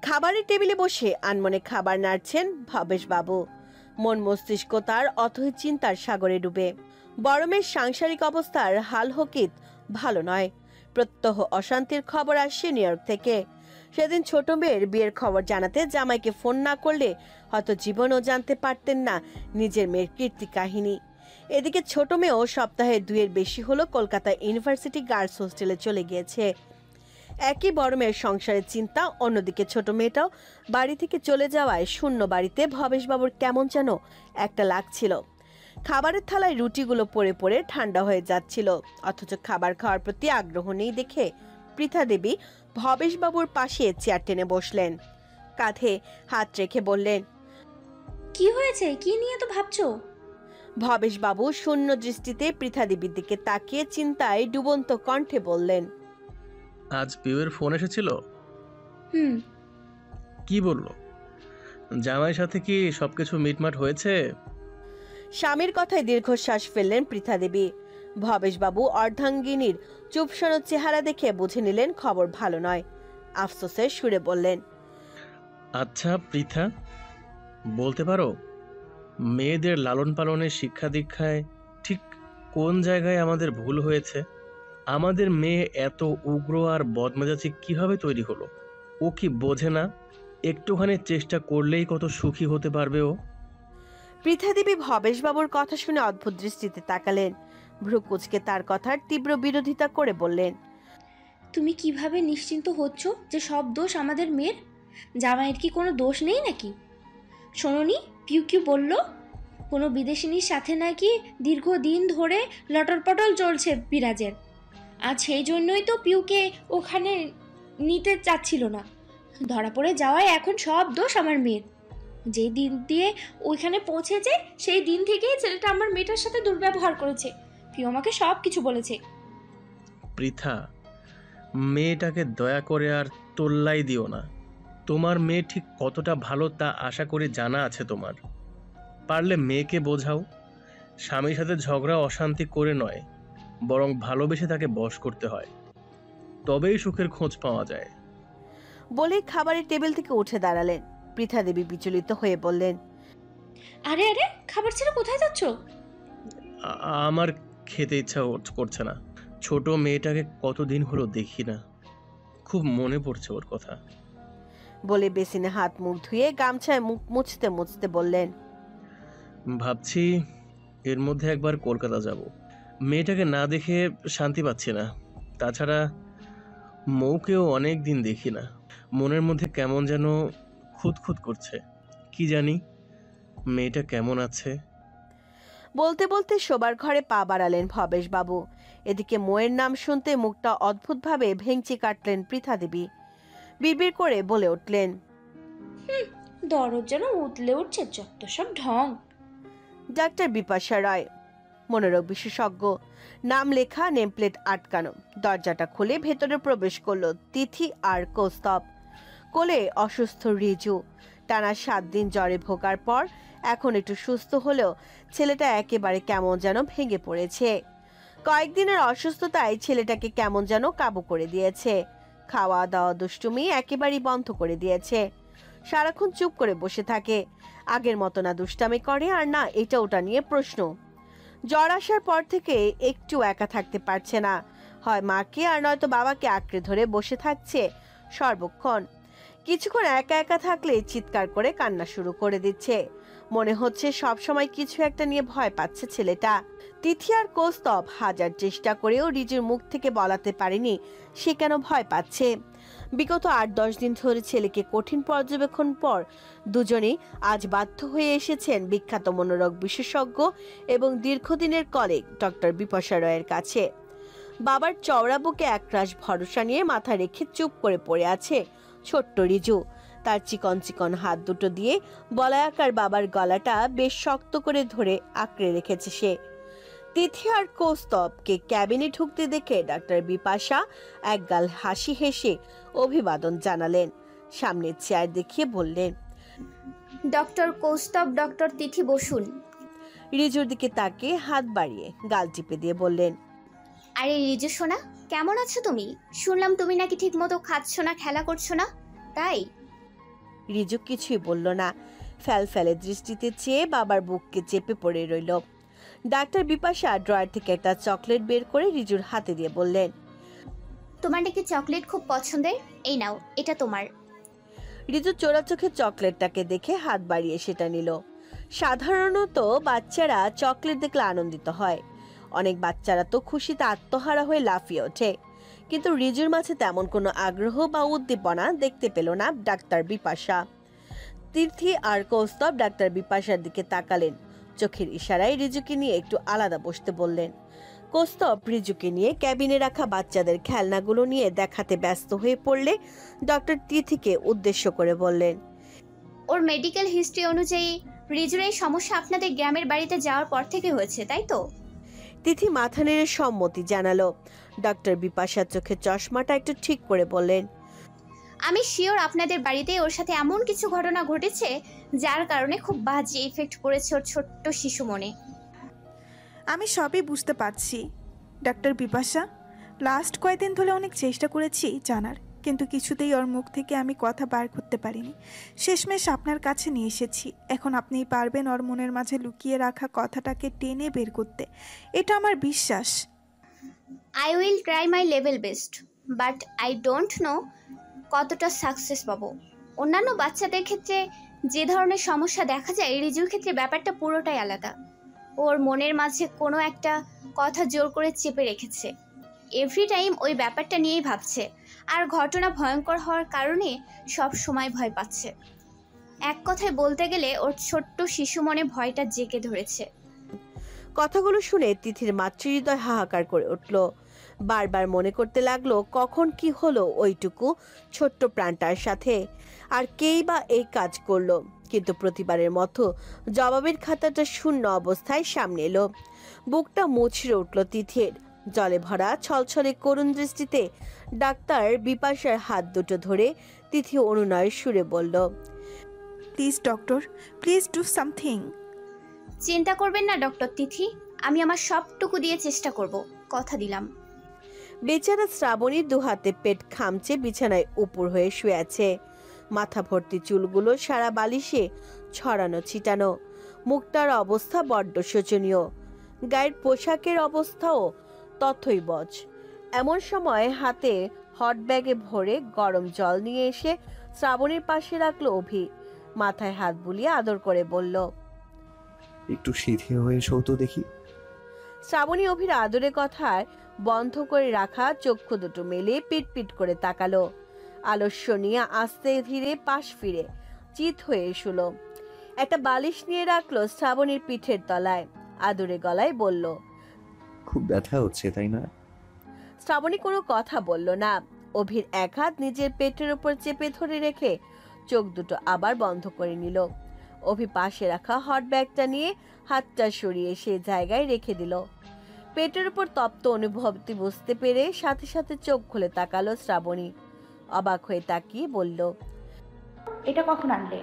খাবারের টেবিলে বসে আনমনে খাবার নাড়ছেন ভবেশবাবু। মন মস্তিষ্ক তার অথই চিন্তার সাগরে ডুবে। বড়মের সাংসারিক অবস্থার হাল হকিত ভালো নয়। প্রত্যহ অশান্তির খবর আসছে নিউ ইয়র্ক থেকে। সেদিন ছোট মেয়ের বিয়ের খবর জানাতে জামাইকে ফোন না করলে হয়তো জীবনও জানতে পারতেন না নিজের মেয়ের কীর্তি কাহিনী। এদিকে ছোট মেয়েও সপ্তাহে 2-এর বেশি হলো কলকাতা ইউনিভার্সিটি গার্লস হোস্টেলে চলে গিয়েছে। একই বড় মেয়ের সংসারের চিন্তা, অন্যদিকে ছোট মেয়েটাও বাড়ি থেকে চলে যাওয়ায় শূন্য বাড়িতে ভবেশবাবুর কেমন যেন একটা লাগছিল। খাবারের থালায় রুটিগুলো পড়ে পড়ে ঠান্ডা হয়ে যাচ্ছিল, অথচ খাবার খাওয়ার প্রতি আগ্রহ নেই দেখে পৃথা দেবী ভবেশবাবুর পাশে চেয়ার টেনে বসলেন। কাঁধে হাত রেখে বললেন, কি হয়েছে? কি নিয়ে তো ভাবছো? ভবেশবাবু শূন্য দৃষ্টিতে পৃথা দেবীর দিকে তাকিয়ে চিন্তায় ডুবন্ত কণ্ঠে বললেন, আজ পিউয়ের ফোন এসেছিল? কি বললো? জামাইয়ের সাথে কি সবকিছু মিটমাট হয়েছে? স্বামীর কথায় দীর্ঘশ্বাস ফেললেন পৃথা দেবী। ভবেশবাবু অর্ধাঙ্গিনীর চুপসানো চেহারা দেখে বুঝে নিলেন খবর ভালো নয়। আফসোসের সুরে বললেন, আচ্ছা পৃথা, বলতে পারো মেয়েদের লালন পালনের শিক্ষা দীক্ষায় ঠিক কোন জায়গায় আমাদের ভুল হয়েছে? আমাদের মেয়ে এত উগ্র আর বদমেজাজি কিভাবে তৈরি হলো? ও কি বোঝে না একটুখানি চেষ্টা করলেই কত সুখী হতে পারবে ও? পৃথা দেবী ভবেশবাবুর কথা শুনে অদ্ভুত দৃষ্টিতে তাকালেন। ভ্রু কুঁচকে তার কথার তীব্র বিরোধিতা করে বললেন, তুমি কিভাবে নিশ্চিন্ত হচ্ছ যে সব দোষ আমাদের মেয়ের? জামাইয়ের কি কোনো দোষ নেই নাকি? শোনোনি পিউ কি বলল? কোনো বিদেশিনীর সাথে নাকি দীর্ঘদিন ধরে লটরপটল চলছে বিরাজের। আর সেই জন্যই তো পিউকে ওখানে নিতে চাচ্ছিল না। ধরা পড়ে যাওয়ায় এখন সব দোষ আমার মেয়ের। যে দিন দিয়ে ওইখানে পৌঁছেছে সেই দিন থেকেই ছেলেটা আমার মেয়েটার সাথে দুর্ব্যবহার করেছে। পিউ আমাকে সব কিছু বলেছে। পৃথা, মেয়েটাকে দয়া করে আর তোল্লাই দিও না। তোমার মেয়ে ঠিক কতটা ভালো তা আশা করি জানা আছে তোমার। পারলে মেয়েকে বোঝাও, স্বামীর সাথে ঝগড়া অশান্তি করে নয়, বরং ভালোবেসে তাকে বশ করতে হয়, তবেই সুখের খোঁজ পাওয়া যায়। বলে খাবারের টেবিল থেকে উঠে দাঁড়ালেন। পৃথা দেবী বিচলিত হয়ে বললেন, আরে আরে, খাবার ছেড়ে কোথায় যাচ্ছ? আমার খেতে ইচ্ছা করছে না। ছোট মেয়েটাকে কতদিন হলো দেখি না, খুব মনে পড়ছে ওর কথা। বলে বেসিনে হাত মুখ ধুয়ে গামছায় মুখ মুছতে মুছতে বললেন, ভাবছি এর মধ্যে একবার কলকাতা যাব। মেয়েটাকে না দেখে শান্তি পাচ্ছি না। তাছাড়া মৌকেও অনেক দিন দেখি না। মনের মধ্যে কেমন যেন খুঁতখুত করছে। কি জানি মেয়েটা কেমন আছে। বলতে বলতে শোবার ঘরে পা বাড়ালেন ভবেশবাবু। এদিকে মোয়ের নাম শুনতে মুখটা অদ্ভুতভাবে ভেঙচি কাটলেন পৃথা দেবী। বিড়বিড় করে বলে উঠলেন, দরদ যেন উতলে উঠছে, যত সব ঢং। ডাক্তার বিপাশা রায়, মনোরোগ বিশেষজ্ঞ। নাম লেখা, নেমপ্লেট আটকানো। দরজাটা খুলে ভেতরে প্রবেশ করলো তিথি আর কৌস্তব। কোলে অসুস্থ রিজু। টানা 7 দিন জ্বরে ভোগার পর এখন একটু সুস্থ হলেও ছেলেটা একেবারে কেমন যেন ভেঙে পড়েছে। কয়েকদিনের অসুস্থতায় ছেলেটাকে কেমন যেন কাবু করে দিয়েছে। খাওয়া দাওয়া দুষ্টুমি একেবারেই বন্ধ করে দিয়েছে। সারাক্ষণ চুপ করে বসে থাকে। আগের মতো না দুষ্টামি করে আর না এটা ওটা নিয়ে প্রশ্ন। জ্বর আসার পর থেকে একটু একা থাকতে পারছে না। হয় মাকে আর নয়তো বাবাকে আঁকড়ে ধরে বসে থাকছে সর্বক্ষণ। কিছুক্ষণ একা একা থাকলে চিৎকার করে কান্না শুরু করে দিচ্ছে। মনে হচ্ছে সব সময় কিছু একটা নিয়ে ভয় পাচ্ছে ছেলেটা। তিথি আর কৌস্তব হাজার চেষ্টা করেও রিজুর মুখ থেকে বলাতে পারেনি সে কেন ভয় পাচ্ছে। বিগত 8-10 দিন ধরে ছেলেকে কঠিন পর্যবেক্ষণ পর দুজনেই আজ বাধ্য হয়ে এসেছেন বিখ্যাত মনোরোগ বিশেষজ্ঞ এবং দীর্ঘদিনের কলিগ ডক্টর বিপাশা রায়ের কাছে। বাবার চওড়া বুকে একরাশ ভরসা নিয়ে মাথা রেখে চুপ করে পড়ে আছে ছোট্ট রিজু। তার চিকন চিকন হাত দুটো দিয়ে বলায়াকার বাবার গলাটা বেশ শক্ত করে ধরে আঁকড়ে রেখেছে সে। তিথি আর কৌস্তবকে ক্যাবিনে ঢুকতে দেখে ডাক্তার বিপাশা একগাল হাসি হেসে অভিবাদন জানালেন। সামনের চেয়ার দেখিয়ে বললেন, ডক্টর কৌস্তব, ডক্টর তিথি বসুন। রিজুর দিকে তাকিয়ে হাত বাড়িয়ে গাল টিপে দিয়ে বললেন, আরে রিজু সোনা, কেমন আছো তুমি? শুনলাম তুমি নাকি ঠিক মতো খাচ্ছ না, খেলা করছো না, তাই? রিজু কিছুই বলল না, ফ্যালফ্যালে দৃষ্টিতে চেয়ে বাবার বুককে চেপে পড়ে রইল। ডাক্তার বিপাশা ড্রয়ার থেকে একটা চকলেট বের করে রিজুর হাতে দিয়ে বললেন, তোমার নাকি চকলেট খুব পছন্দের, এই নাও, এটা তোমার। রিজু চোরা চোখে চকলেটটাকে দেখে হাত বাড়িয়ে সেটা নিল। সাধারণত বাচ্চারা চকলেট দেখলে আনন্দিত হয়, অনেক বাচ্চারা তো খুশিতে আত্মহারা হয়ে লাফিয়ে ওঠে, কিন্তু রিজুর মাঝে তেমন কোনো আগ্রহ বা উদ্দীপনা দেখতে পেল না ডাক্তার বিপাশা। তিথি আর কৌস্তব ডাক্তার বিপাশার দিকে তাকালেন, চোখের ইশারায় রিজুকে নিয়ে একটু আলাদা বসতে বললেন। কৌস্তব রিজুকে নিয়ে ক্যাবিনে রাখা বাচ্চাদের খেলনাগুলো নিয়ে দেখাতে ব্যস্ত হয়ে পড়লে ডক্টর তিথিকে উদ্দেশ্য করে বললেন, ওর মেডিকেল হিস্ট্রি অনুযায়ী রিজুর এই সমস্যা আপনাদের গ্রামের বাড়িতে যাওয়ার পর থেকে হয়েছে, তাই তো? তিথি মাথা নেড়ে সম্মতি জানালো। ডক্টর বিপাশার চোখে চশমাটা একটু ঠিক করে বললেন, আমি শিওর আপনাদের বাড়িতে ওর সাথে এমন কিছু ঘটনা ঘটেছে যার কারণে খুব বাজে ইফেক্ট পড়েছে ওর ছোট্ট শিশু মনে। আমি সবই বুঝতে পারছি ডাক্তার বিপাশা। লাস্ট কয়েকদিন ধরে অনেক চেষ্টা করেছি জানার, কিন্তু কিছুতেই ওর মুখ থেকে আমি কথা বার করতে পারিনি। শেষমেশ আপনার কাছে নিয়ে এসেছি। এখন আপনিই পারবেন ওর মনের মাঝে লুকিয়ে রাখা কথাটাকে টেনে বের করতে, এটা আমার বিশ্বাস। I will try my level best, but I don't know কতটা সাকসেস পাবো। অন্যান্য বাচ্চাদের ক্ষেত্রে যে ধরনের সমস্যা দেখা যায়, রিজুর ক্ষেত্রে ব্যাপারটা পুরোটাই আলাদা। ওর মনের মাঝে কোনো একটা কথা জোর করে চেপে রেখেছে, এভরি টাইম ওই ব্যাপারটা নিয়েই ভাবছে, আর ঘটনা ভয়ঙ্কর হওয়ার কারণে সব সময় ভয় পাচ্ছে। এক কথায় বলতে গেলে ওর ছোট্ট শিশু মনে ভয়টা জেঁকে ধরেছে। কথাগুলো শুনে তিথির মাতৃহৃদয় হাহাকার করে উঠল। বারবার মনে করতে লাগলো কখন কি হলো ওইটুকু ছোট্ট প্রাণটার সাথে, আর কেই বা এই কাজ করলো। কিন্তু প্রতিবারের মতো জবাবের খাতাটা শূন্য অবস্থায় সামনে এলো। বুকটা মুচড়ে উঠল তিথির। জলে ভরা ছলছলে করুণ দৃষ্টিতে ডাক্তার বিপাশার হাত দুটো ধরে তিথি অনুনয়ের সুরে বলল, please doctor, please do something. চিন্তা করবেন না ডক্টর তিথি, আমি আমার সবটুকু দিয়ে চেষ্টা করব, কথা দিলাম। বেচারা শ্রাবণী দুহাতে পেট খামচে বিছানায় উপর হয়ে শুয়ে আছে। মাথা ভর্তি চুলগুলো সারা বালিশে ছড়ানো ছিটানো। মুখটার অবস্থা বড্ড শোচনীয়, গায়ের পোশাকের অবস্থাও তথৈবচ। এমন সময় হাতে হট ব্যাগে ভরে গরম জল নিয়ে এসে শ্রাবণীর পাশে রাখলো অভি। মাথায় হাত বুলিয়ে আদর করে বলল, একটু সিধে হয়ে শো তো দেখি। শ্রাবণী অভির আদরে কথায় বন্ধ করে রাখা চক্ষু দুটো মেলে পিট করে তাকালো। আলস্য নিয়ে আস্তে ধীরে পাশ ফিরে চিত হয়ে শুলো। একটা বালিশ নিয়ে রাখলো শ্রাবণীর পিঠের তলায়, আদরে গলায় বলল, খুব ব্যথা হচ্ছে তাই না? শ্রাবণী কোনো কথা বলল না। অভির এক হাত নিজের পেটের উপর চেপে ধরে রেখে চোখ দুটো আবার বন্ধ করে নিল। অভি পাশে রাখা হট ব্যাগটা নিয়ে হাতটা সরিয়ে সে জায়গায় রেখে দিল। পেটের উপর তপ্ত অনুভূতি বুঝতে পেরে সাথে সাথে চোখ খুলে তাকালো শ্রাবণী। অবাক হয়ে তাকিয়ে বলল, এটা কখন আনলে?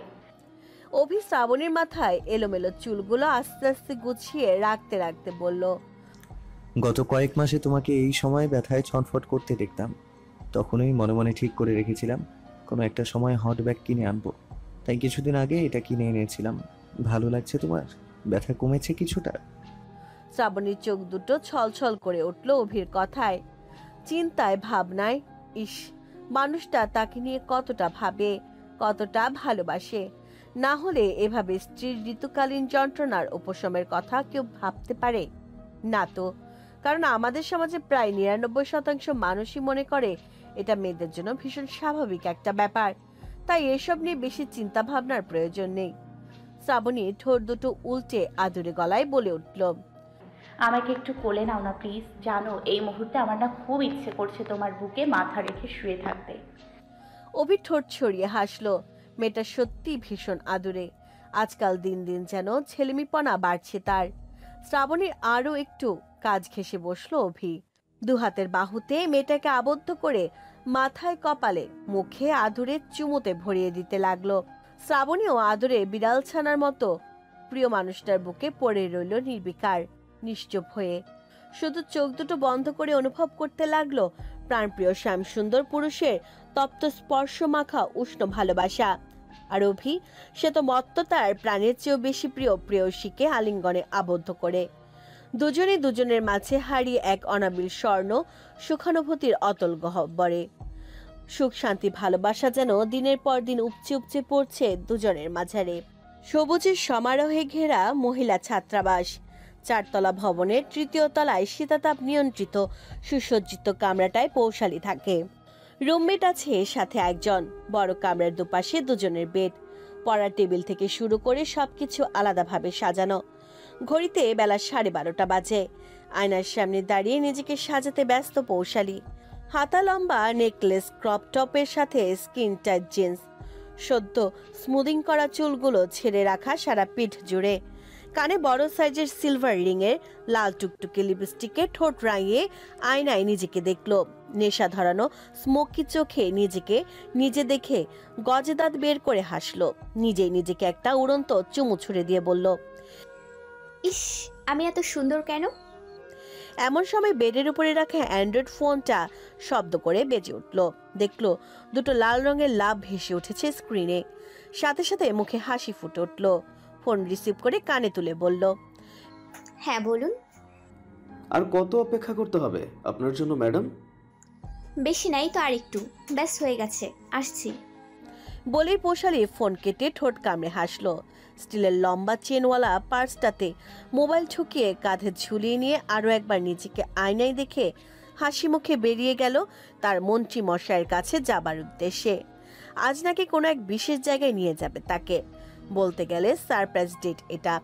অভি শ্রাবণীর মাথায় এলোমেলো চুলগুলো আস্তে আস্তে গুছিয়ে রাখতে রাখতে বলল, গত কয়েক মাসে তোমাকে এই সময় ব্যথায় ছটফট করতে দেখতাম, তখনই মনে মনে ঠিক করে রেখেছিলাম কোনো একটা সময় হট ব্যাগ কিনে আনবো। তাই কিছুদিন আগে এটা কিনে এনেছিলাম। ভালো লাগছে তোমার? ব্যথা কমেছে কিছুটা? শ্রাবণীর চোখ দুটো ছলছল করে উঠল অভির কথায়। চিন্তায় ভাবনায়, ইস, মানুষটা তাকে নিয়ে কতটা ভাবে, কতটা ভালোবাসে। না হলে এভাবে স্ত্রীর ঋতুকালীন যন্ত্রণার উপশমের কথা কেউ ভাবতে পারে না তো। কারণ আমাদের সমাজে প্রায় ৯৯% মানুষই মনে করে এটা মেয়েদের জন্য ভীষণ স্বাভাবিক একটা ব্যাপার, তাই এসব নিয়ে বেশি চিন্তা ভাবনার প্রয়োজন নেই। শ্রাবণী ঠোঁট দুটো উল্টে আদুরে গলায় বলে উঠল, আমাকে একটু কোলে নাও না প্লিজ। জানো এই মুহূর্তে আমার না খুব ইচ্ছে করছে তোমার বুকে মাথা রেখে শুয়ে থাকতে। অভি ঠোঁট ছড়িয়ে হাসলো। মেয়েটা সত্যি ভীষণ আদুরে। আজকাল দিন দিন যেন ছেলেমিপনা বাড়ছে তার। শ্রাবণীর আরো একটু কাজ ঘেঁষে বসলো অভি। দুহাতের বাহুতে মেয়েটাকে আবদ্ধ করে মাথায় কপালে মুখে আদুরে চুমুতে ভরিয়ে দিতে লাগলো। শ্রাবণীও আদরে বিড়াল ছানার মতো প্রিয় মানুষটার বুকে পড়ে রইল নির্বিকার, নিশ্চুপ হয়ে। শুধু চোখ দুটো বন্ধ করে অনুভব করতে লাগলো প্রাণপ্রিয় শ্যামসুন্দর পুরুষের তপ্ত স্পর্শ মাখা উষ্ণ ভালোবাসা। আর অভি, সে তো মত্ত তার প্রাণের চেয়েও বেশি প্রিয় প্রেয়সীকে আলিঙ্গনে আবদ্ধ করে। দুজনে দুজনের মাঝে হারিয়ে এক অনাবিল স্বর্ণ সুখানুভূতির অতল গহ্বরে। সুখ শান্তি ভালোবাসা যেন দিনের পর দিন উপচে উপচে পড়ছে দুজনের মাঝারে। সবুজের সমারোহে ঘেরা মহিলা ছাত্রাবাস, 4 তলা ভবনের 3য় তলায় শীতাতাপ নিয়ন্ত্রিত সুসজ্জিত কামরাটায় পৌশালী থাকে। রুমমেট আছে সাথে একজন। বড় কামরার দুপাশে দুজনের বেড, পড়ার টেবিল থেকে শুরু করে সবকিছু আলাদাভাবে সাজানো। ঘড়িতে বেলা 12:30 বাজে। আয়নার সামনে দাঁড়িয়ে নিজেকে সাজাতে ব্যস্ত পৌশালী। হাতা লম্বা নেকলেস, ক্রপ টপের সাথে স্কিন টাইট জিন্স, সদ্য স্মুদিং করা চুলগুলো ছেড়ে রাখা সারা পিঠ জুড়ে। কানে বড় সাইজের সিলভার রিংয়ের, লাল টুকটুকে লিপস্টিকে ঠোঁট রাঙিয়ে আয়নায় নিজেকে দেখলো। নেশা ধরানো স্মোকি চোখে নিজেকে নিজে দেখে গজে দাঁত বের করে হাসলো। নিজেই নিজেকে একটা উড়ন্ত চুমু ছুড়ে দিয়ে বলল, ইস, আমি এত সুন্দর কেন? এমন সময় বেডের উপরে রাখা অ্যান্ড্রয়েড ফোনটা শব্দ করে বেজে উঠল। দেখলো দুটো লাল রঙের লাভ ভেসে উঠেছে স্ক্রিনে। সাথে সাথে মুখে হাসি ফুটে উঠল। ফোন রিসিভ করে কানে তুলে বলল, হ্যাঁ বলুন। আর কত অপেক্ষা করতে হবে আপনার জন্য ম্যাডাম? বেশি নাই তো, আর একটু, ব্যাস হয়ে গেছে, আসছি। বলেই পৌশালী ফোন কেটে ঠোঁট কামড়ে হাসলো। স্টিলের লম্বা চেনওয়ালা পার্সটাতে মোবাইল ঠুকিয়ে কাঁধে ঝুলিয়ে নিয়ে আরো একবার নিজেকে আয়নায় দেখে হাসি মুখে বেরিয়ে গেল তার মন্ত্রী মশাইয়ের কাছে যাবার উদ্দেশ্যে। আজ নাকি কোনো এক বিশেষ জায়গায় নিয়ে যাবে তাকে। বলতে গেলে সারপ্রাইজ ডেট এটা।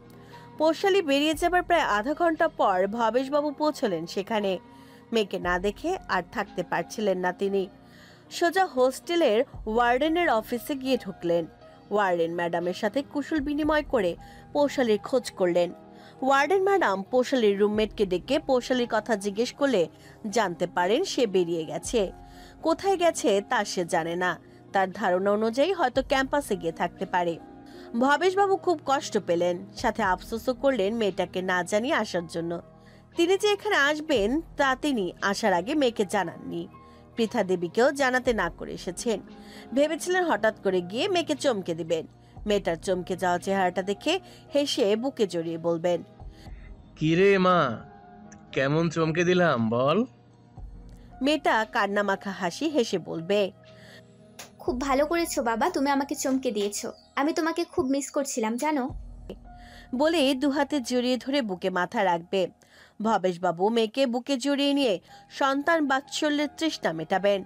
পৌশালী বেরিয়ে যাবার প্রায় আধা ঘন্টা পর ভবেশবাবু পৌঁছলেন সেখানে। মেয়েকে না দেখে আর থাকতে পারছিলেন না তিনি। সোজা হোস্টেলের ওয়ার্ডেনের অফিসে গিয়ে ঢুকলেন। ওয়ার্ডেন ম্যাডামের সাথে কুশল বিনিময় করে পৌশালীর খোঁজ করলেন। ওয়ার্ডেন ম্যাডাম পৌশালীর রুমমেটকে ডেকে পৌশালীর কথা জিজ্ঞেস করলে জানতে পারেন সে বেরিয়ে গেছে। কোথায় গেছে তা সে জানে না। তার ধারণা অনুযায়ী হয়তো ক্যাম্পাসে গিয়ে থাকতে পারে। ভবেশবাবু খুব কষ্ট পেলেন, সাথে আফসোসও করলেন মেয়েটাকে না জানিয়ে আসার জন্য। তিনি যে এখানে আসবেন তা তিনি আসার আগে মেয়েকে জানাননি। পৃথা দেবীকেও জানাতে না করে এসেছেন। ভেবেছিলেন হঠাৎ করে গিয়ে মেয়েকে চমকে দিবেন। মেয়েটার চমকে যাওয়া চেহারাটা দেখে হেসে বুকে জড়িয়ে বলবেন, কিরে মা, কেমন চমকে দিলাম বল? মেয়েটা কান্নামাখা হাসি হেসে বলবে, খুব ভালো করেছো বাবা, তুমি আমাকে চমকে দিয়েছো। আমি তোমাকে খুব মিস করছিলাম জানো। বলে দুহাতে জড়িয়ে ধরে বুকে মাথা রাখবে। ভবেশবাবু মেয়েকে বুকে জড়িয়ে নিয়ে সন্তান বাৎসল্যের তৃষ্ণা মেটাবেন,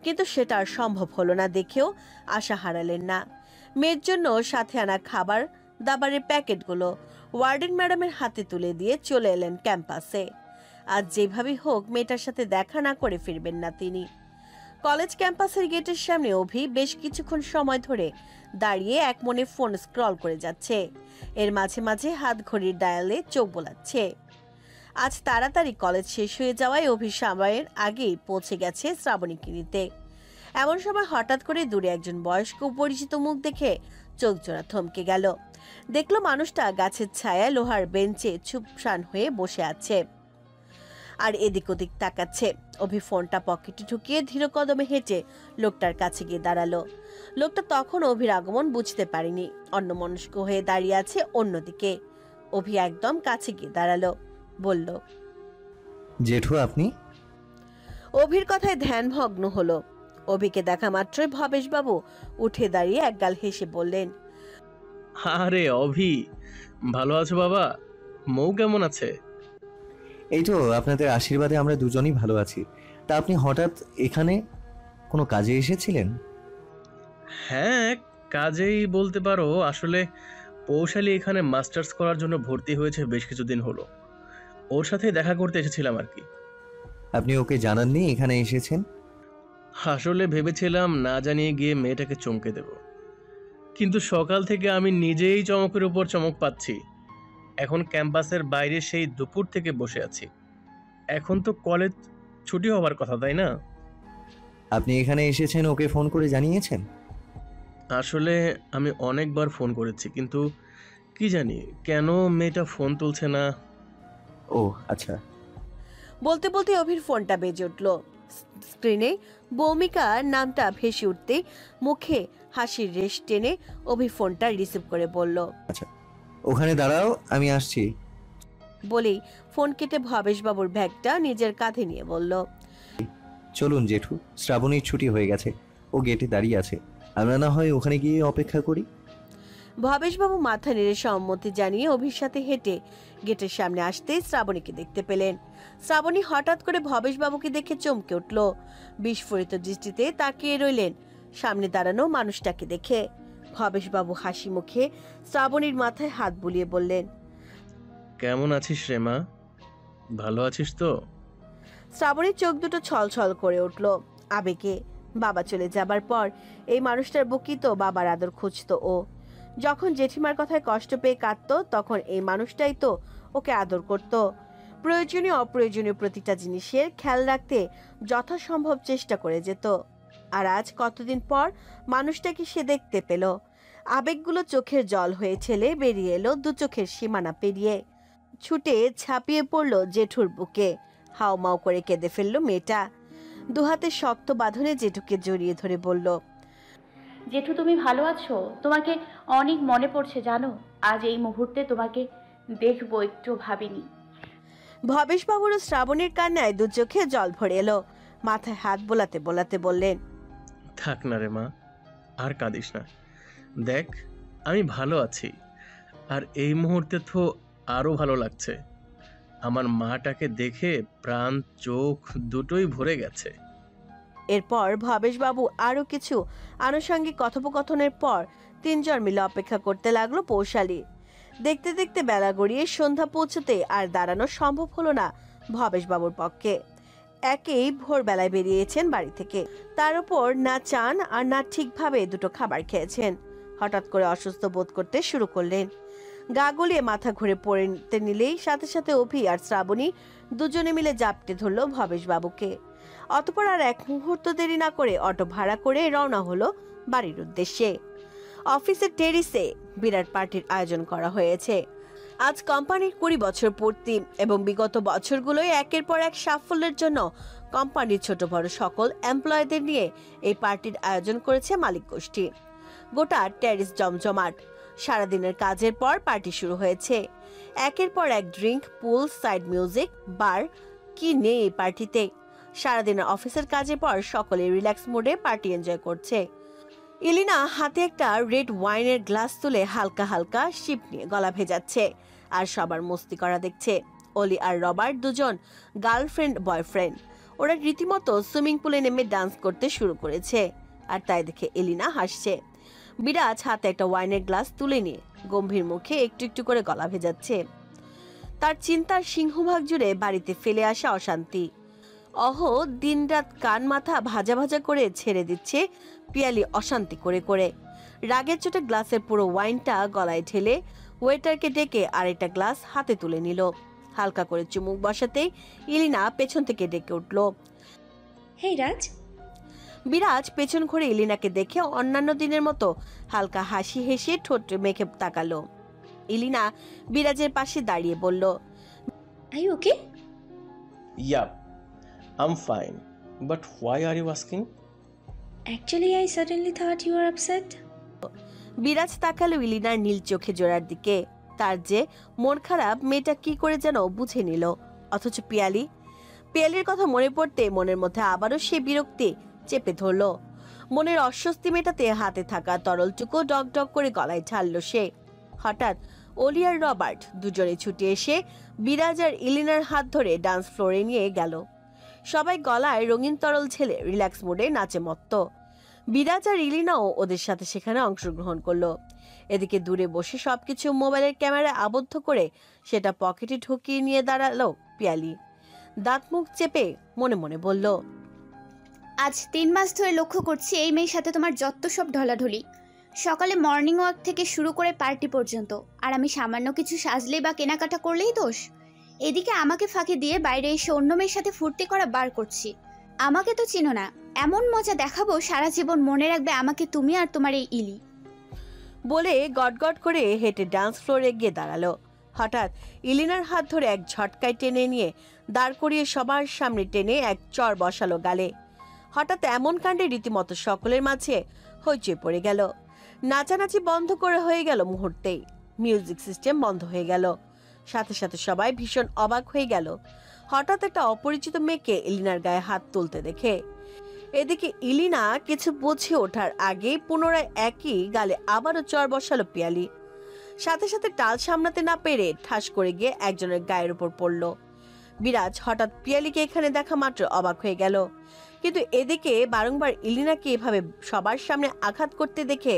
কিন্তু সেটা আর সম্ভব হলো না দেখেও আশা হারালেন না। মেয়ের জন্য সাথে আনা খাবার দাবারের প্যাকেটগুলো ওয়ার্ডেন ম্যাডামের হাতে তুলে দিয়ে চলে এলেন ক্যাম্পাসে। আজ যেভাবেই হোক মেয়েটার সাথে দেখা না করে ফিরবেন না তিনি। কলেজ ক্যাম্পাসের গেটের সামনে অভি বেশ কিছুক্ষণ সময় ধরে দাঁড়িয়ে এক মনে ফোন স্ক্রল করে যাচ্ছে। এর মাঝে মাঝে হাত ঘড়ির ডায়ালে চোখ বোলাচ্ছে। আজ তাড়াতাড়ি কলেজ শেষ হয়ে যাওয়ায় অভি সময়ের আগেই পৌঁছে গেছে শ্রাবণীকিনিতে। এমন সময় হঠাৎ করে দূরে একজন বয়স্ক পরিচিত মুখ দেখে চোখ জোড়া থমকে গেল। দেখলো মানুষটা গাছের ছায়ায় লোহার বেঞ্চে চুপসান হয়ে বসে আছে আর এদিক ওদিক তাকাচ্ছে। অভি ফোনটা পকেটে ঢুকিয়ে ধীর কদমে হেঁটে লোকটার কাছে গিয়ে দাঁড়ালো। লোকটা তখন অভির আগমন বুঝতে পারেনি, অন্যমনস্ক হয়ে দাঁড়িয়ে আছে অন্যদিকে। অভি একদম কাছে গিয়ে দাঁড়ালো, বলল, জেঠু আপনি? অভির কথায় ধ্যানভগ্ন হলো। অভিকে দেখা মাত্রই ভবেশবাবু উঠে দাঁড়িয়ে একগাল হেসে বললেন, আরে অভি, ভালো আছো বাবা? মৌ কেমন আছে? এই তো আপনাদের আশীর্বাদে আমরা দুজনই ভালো আছি। তা আপনি হঠাৎ এখানে কোনো কাজে এসেছিলেন? হ্যাঁ, কাজেই বলতে পারো। আসলে পৌশালী এখানে মাস্টার্স করার জন্য ভর্তি হয়েছে বেশ কিছুদিন হলো। ওর সাথে দেখা করতে এসেছিলাম আর কি। আপনি ওকে জানাননি এখানে এসেছেন? আসলে ভেবেছিলাম না জানিয়ে গিয়ে মেয়েটাকে চমকে দেব, কিন্তু সকাল থেকে আমি নিজেই চমকের উপর চমক পাচ্ছি। এখন ক্যাম্পাসের বাইরে সেই দুপুর থেকে বসে আছি। এখন তো কলেজ ছুটি হবার কথা, তাই না? আপনি এখানে এসেছেন ওকে ফোন করে জানিয়েছেন? আসলে আমি অনেকবার ফোন করেছি, কিন্তু কি জানি কেন মেয়েটা ফোন তুলছে না। ও আচ্ছা। বলতে বলতে অভির ফোনটা বেজে উঠল। স্ক্রিনে ভৌমিকার নামটা ভেসে উঠতে মুখে হাসির রেশ টেনে অভি ফোনটা রিসিভ করে বলল। ওখানে দাঁড়াও, আমি আসছি। বলেই ফোন কেটে ভবেশবাবুর ব্যাগটা নিজের কাঁধে নিয়ে বলল, চলুন জেঠু, শ্রাবণীর ছুটি হয়ে গেছে, ও গেটে দাঁড়িয়ে আছে, আমরা না হয় ওখানে গিয়ে অপেক্ষা করি। ভবেশবাবু মাথা নেড়ে সম্মতি জানিয়ে অভির সাথে হেঁটে গেটের সামনে আসতেই শ্রাবণীকে দেখতে পেলেন। শ্রাবণী হঠাৎ করে ভবেশবাবুকে দেখে চমকে উঠল। বিস্ফোরিত দৃষ্টিতে তাকিয়ে রইলেন সামনে দাঁড়ানো মানুষটাকে দেখে। ভবেশবাবু হাসি মুখে শ্রাবণীর মাথায় হাত বুলিয়ে বললেন, কেমন আছিস রে মা? ভালো আছিস তো? শ্রাবণীর চোখ দুটো ছলছল করে উঠল আবেগে। বাবা চলে যাবার পর এই মানুষটার বুকই তো বাবার আদর খুঁজতো ও। যখন জেঠিমার কথায় কষ্ট পেয়ে কাঁদতো তখন এই মানুষটাই তো ওকে আদর করত। প্রয়োজনীয় অপ্রয়োজনীয় প্রতিটা জিনিসের খেয়াল রাখতে যথাসম্ভব চেষ্টা করে যেত। আর আজ কতদিন পর মানুষটাকে সে দেখতে পেল। আবেগগুলো চোখের জল হয়ে ছেলে বেরিয়ে এলো দু চোখের সীমানা পেরিয়ে। ছুটে ঝাঁপিয়ে পড়ল জেঠুর বুকে। হাউমাউ করে কেঁদে ফেলল মেয়েটা। দুহাতে শক্ত বাঁধনে জেঠুকে জড়িয়ে ধরে বলল, জেঠু তুমি ভালো আছো? তোমাকে অনেক মনে পড়ছে জানো। আজ এই মুহূর্তে তোমাকে দেখবো একটু ভাবিনি। ভবেশবাবুর শ্রাবণীর কান্নায় দু চোখে জল ভরে এলো। মাথায় হাত বোলাতে বোলাতে বললেন, থাক না রে মা, আর কাঁদিস না। দেখ আমি ভালো আছি, আর এই মুহূর্তে তো আরো ভালো লাগছে। আমার মাটাকে দেখে প্রাণ চোখ দুটোই ভরে গেছে। এরপর ভবেশবাবু আরো কিছু আনুষঙ্গিক কথোপকথনের পর তিনজন মিলে অপেক্ষা করতে লাগলো পৌশালী। দেখতে দেখতে বেলা গড়িয়ে সন্ধ্যা পৌঁছতে আর দাঁড়ানো সম্ভব হলো না ভবেশবাবুর পক্ষে। একেই ভোরবেলায় বেরিয়েছেন বাড়ি থেকে, তার উপর না চান আর না ঠিকভাবে দুটো খাবার খেয়েছেন। হঠাৎ করে অসুস্থ বোধ করতে শুরু করলেন। গা গলিয়ে মাথা ঘুরে পড়তে নিলেই সাথে সাথে অভি আর শ্রাবণী দুজনে মিলে জাপটে ধরলো ভবেশবাবুকে। অতপর আর এক মুহূর্ত দেরি না করে অটো ভাড়া করে রওনা হলো বাড়ির উদ্দেশ্যে। অফিসের টেরিসে বিরাট পার্টির আয়োজন করা হয়েছে। আজ কোম্পানির 20 বছর পূর্তি এবং বিগত বছরগুলোয় একের পর এক সাফল্যের জন্য কোম্পানির ছোট বড় সকল এমপ্লয়ীদের নিয়ে এই পার্টির আয়োজন করেছে মালিক গোষ্ঠী। গোটা টেরিস জমজমাট। সারাদিনের কাজের পর পার্টি শুরু হয়েছে। একের পর এক ড্রিঙ্ক, পুল, সাইড মিউজিক, বার, কি নেই এই পার্টিতে। সারাদিনের অফিসের কাজের পর সকলে রিল্যাক্স মোডে পার্টি এনজয় করছে। ইলিনা হাতে একটা রেড ওয়াইনের গ্লাস তুলে হালকা হালকা শিপ নিয়ে গলা ভেজাচ্ছে আর সবার মস্তি করা দেখছে। অলি আর রবার্ট দুজন গার্লফ্রেন্ড বয়ফ্রেন্ড। ওরা রীতিমতো সুইমিং পুলে নেমে ডান্স করতে শুরু করেছে। আর তাই দেখে এলিনা হাসছে। বিরাজ হাতে একটা ওয়াইনের গ্লাস তুলে নিয়ে গম্ভীর মুখে একটু একটু করে গলা ভেজাচ্ছে। তার চিন্তার সিংহভাগ জুড়ে বাড়িতে ফেলে আসা অশান্তি। অহ দিনরাত কান মাথা ভাজা ভাজা করে ছেড়ে দিচ্ছে পিয়ালি অশান্তি করে করে। রাগের চোটে গ্লাসের পুরো ওয়াইনটা গলায় ঢেলে ওয়েটারকে ডেকে আরেকটা গ্লাস হাতে তুলে নিল। হালকা করে চুমুক বসাতেই ইলিনা পেছন থেকে ডেকে উঠল, হেই রাজ। বিরাজ পেছন ঘুরে ইলিনাকে দেখে অন্যান্য দিনের মতো হালকা হাসি হেসে ঠোঁট মেখে তাকালো। ইলিনা বিরাজের পাশে দাঁড়িয়ে বলল, I okay? Yeah, I'm fine. But why are you asking? Actually, I suddenly thought you were upset. বিরাজ তাকালো ইলিনার নীল চোখে জোড়ার দিকে। তার যে মন খারাপ মেয়েটা কি করে যেন বুঝে নিল। অথচ পিয়ালির কথা মনে পড়তে মনের মধ্যে আবারও সে বিরক্তি চেপে ধরল। মনের অস্বস্তি মেটাতে হাতে থাকা তরলটুকু ডক ডক করে গলায় ঢাললো সে। হঠাৎ অলি আর রবার্ট দুজনে ছুটে এসে বিরাজ আর ইলিনার হাত ধরে ডান্স ফ্লোরে নিয়ে গেল। সবাই গলায় রঙিন তরল ছেলে রিল্যাক্স মোডে নাচে মত্ত। বিরাজ আর ইলিনাও ওদের সাথে সেখানে অংশগ্রহণ করলো। এদিকে দূরে বসে সবকিছু মোবাইলের ক্যামেরায় আবদ্ধ করে সেটা পকেটে ঢুকিয়ে নিয়ে দাঁড়ালো পিয়ালি। দাঁত মুখ চেপে মনে মনে বলল, আজ 3 মাস ধরে লক্ষ্য করছি এই মেয়ের সাথে তোমার যত সব ঢলাঢলি। সকালে মর্নিং ওয়াক থেকে শুরু করে পার্টি পর্যন্ত, আর আমি সামান্য কিছু সাজলেই বা কেনাকাটা করলেই দোষ। এদিকে আমাকে ফাঁকি দিয়ে বাইরে এসে অন্য মেয়ের সাথে ফুর্তি করা বার করছি। আমাকে তো চিনো না, এমন মজা দেখাবো সারা জীবন মনে রাখবে আমাকে তুমি আর তোমার এই ইলি। বলে গটগট করে হেঁটে ডান্স ফ্লোরে গিয়ে দাঁড়ালো। হঠাৎ ইলিনার হাত ধরে এক ঝটকায় টেনে নিয়ে দাঁড় করিয়ে সবার সামনে টেনে এক চর বসালো গালে। হঠাৎ এমন কাণ্ডে রীতিমতো সকলের মাঝে হইচই পড়ে গেল। নাচানাচি বন্ধ করে হয়ে গেল মুহূর্তেই। মিউজিক সিস্টেম বন্ধ হয়ে গেল। সাথে সাথে সবাই ভীষণ অবাক হয়ে গেল হঠাৎ একটা অপরিচিত মেয়েকে ইলিনার গায়ে হাত তুলতে দেখে। এদিকে ইলিনা কিছু বুঝে ওঠার আগেই পুনরায় একই গালে আবারও চর বসালো পিয়ালি। সাথে সাথে টাল সামলাতে না পেরে ঠাস করে গিয়ে একজনের গায়ের উপর পড়ল। বিরাজ হঠাৎ পিয়ালিকে এখানে দেখা মাত্র অবাক হয়ে গেল, কিন্তু এদিকে বারংবার ইলিনাকে এভাবে সবার সামনে আঘাত করতে দেখে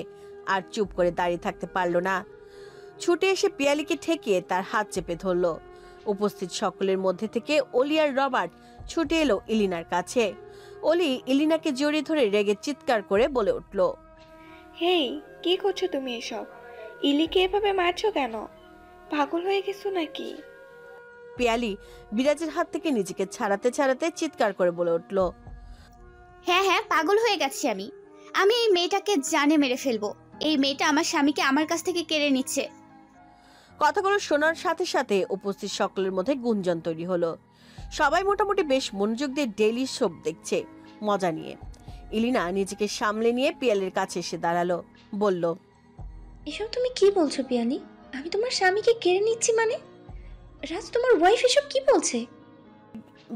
আর চুপ করে দাঁড়িয়ে থাকতে পারল না। ছুটে এসে পিয়ালিকে ঠেকিয়ে তার হাত চেপে ধরল। উপস্থিত সকলের মধ্যে থেকে অলি আর রবার্ট ছুটে এলো ইলিনার কাছে। অলি ইলিনাকে জড়িয়ে ধরে রেগে চিৎকার করে বলে উঠল, হেই, কি করছো তুমি এসব? ইলিকে এভাবে মারছো কেন? পাগল হয়ে গেছো নাকি? পিয়ালি বিরাজের হাত থেকে নিজেকে ছাড়াতে ছাড়াতে চিৎকার করে বলে উঠল, হ্যাঁ হ্যাঁ, পাগল হয়ে গেছি আমি। এই মেয়েটাকে জানে মেরে ফেলবো। এই মেয়েটা আমার স্বামীকে আমার কাছ থেকে কেড়ে নিচ্ছে। কথাগুলো শোনার সাথে সাথে উপস্থিত সকলের মধ্যে গুঞ্জন তৈরি হলো। সবাই মোটামুটি বেশ মনোযোগ দিয়ে ডেইলি সোপ দেখছে মজা নিয়ে। ইলিনা নিজেকে সামলে নিয়ে পিয়ালির কাছে এসে দাঁড়ালো, বলল, এসব তুমি কি বলছো পিয়ালি? আমি তোমার স্বামীকে কেড়ে নিচ্ছি মানে? রাজ, তোমার ওয়াইফ এসব কি বলছে?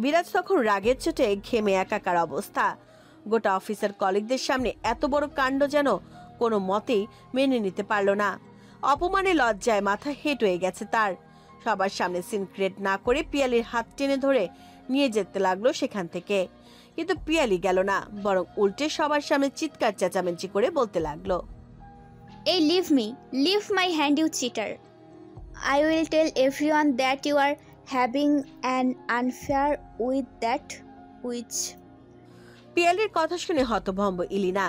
বিরাজ তখন রাগের চোটে ঘেমে একাকার অবস্থা। গোটা অফিসার কলিগদের সামনে এত বড় কাণ্ড যেন কোনো মতেই মেনে নিতে পারল না। অপমানে লজ্জায় মাথা হেঁট হয়ে গেছে তার। সবার সামনে সিন ক্রিয়েট না করে পিয়ালির হাত টেনে ধরে নিয়ে যেতে লাগলো সেখান থেকে। কিন্তু পিয়ালি গেল না, বরং উল্টে সবার সামনে চিৎকার চেঁচামেচি করে বলতে লাগলো, এই leave my hand you cheater. I will tell everyone that you are having an unfair with that witch. পিয়ালির কথা শুনে হতভম্ব ইলিনা।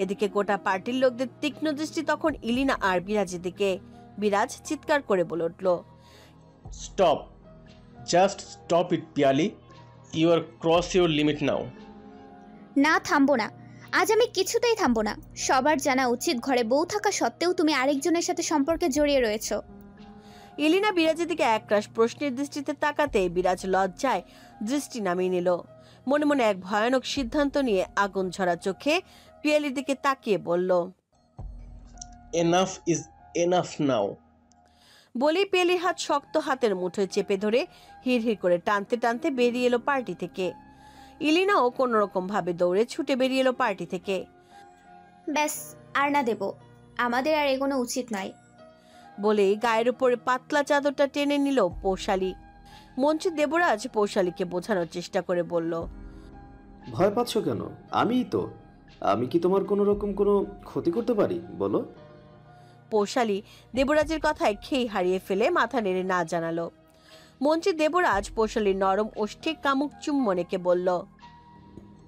এদিকে গোটা পার্টির লোকদের তীক্ষ্ণ দৃষ্টি তখন ইলিনা আর বিরাজের দিকে। বিরাজ চিৎকার করে বলে উঠল, stop, just stop it Piyali, you are cross your limit now. না, থামবো না। আজ আমি কিছুতেই থামবো না। সবার জানা উচিত ঘরে বউ থাকা সত্ত্বেও তুমি আরেকজনের সাথে সম্পর্কে জড়িয়ে রয়েছো। ইলিনা বিরাজের দিকে একরাশ প্রশ্নের দৃষ্টিতে তাকাতে বিরাজ লজ্জায় দৃষ্টি নামিয়ে নিল। মনে মনে এক ভয়ানক সিদ্ধান্ত নিয়ে আগুন ঝরা চোখে পিয়ালির দিকে তাকিয়ে বলল, এনাফ ইজ এনাফ নাও। বলেই পিয়ালির হাত শক্ত হাতের মুঠোয় চেপে ধরে হিড় করে টানতে টানতে বেরিয়ে এলো পার্টি থেকে। ইলিনাও কোনো রকম ভাবে দৌড়ে ছুটে বেরিয়ে এলো পার্টি থেকে। ব্যাস, আর না দেব, আমাদের আর এগোনো উচিত নয়। বলেই গায়ের উপরে পাতলা চাদরটা টেনে নিল পৌশালী। মঞ্চে দেবরাজ পৌশালীকে বোঝানোর চেষ্টা করে বলল, ভয় পাচ্ছ কেন? আমি কি তোমার কোনো রকম কোনো ক্ষতি করতে পারি বলো? পৌশালী দেবরাজের কথায় খেই হারিয়ে ফেলে মাথা নেড়ে না জানালো। মঞ্চে দেবরাজ পৌশালীর নরম ওষ্ঠে কামুক চুম্বনেকে বলল,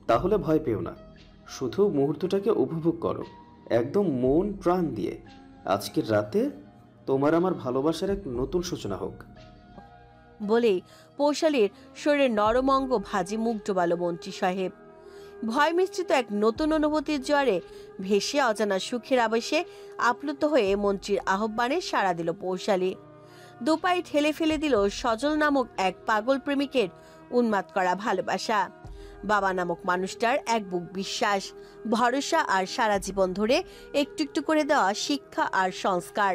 তাহলে ভয় পেও না, শুধু মুহূর্তটাকে উপভোগ করো একদম মন প্রাণ দিয়ে। আজকের রাতে তোমার আমার ভালোবাসার এক নতুন সূচনা হোক। বলেই পৌশালীর শরীরের নরম অঙ্গ ভাজি মুখ ডোবালো মন্ত্রী সাহেব। ভয় মিশ্রিত এক নতুন অনুভূতির জোয়ারে ভেসে অজানা সুখের আবেশে আপ্লুত হয়ে মন্ত্রীর আহ্বানে সাড়া দিল পৌশালী। দুপায়ে ঠেলে ফেলে দিল সজল নামক এক পাগল প্রেমিকের উন্মাদ করা ভালোবাসা। বাবা নামক মানুষটার এক বুক বিশ্বাস, ভরসা আর সারা জীবন ধরে একটু একটু করে দেওয়া শিক্ষা আর সংস্কার।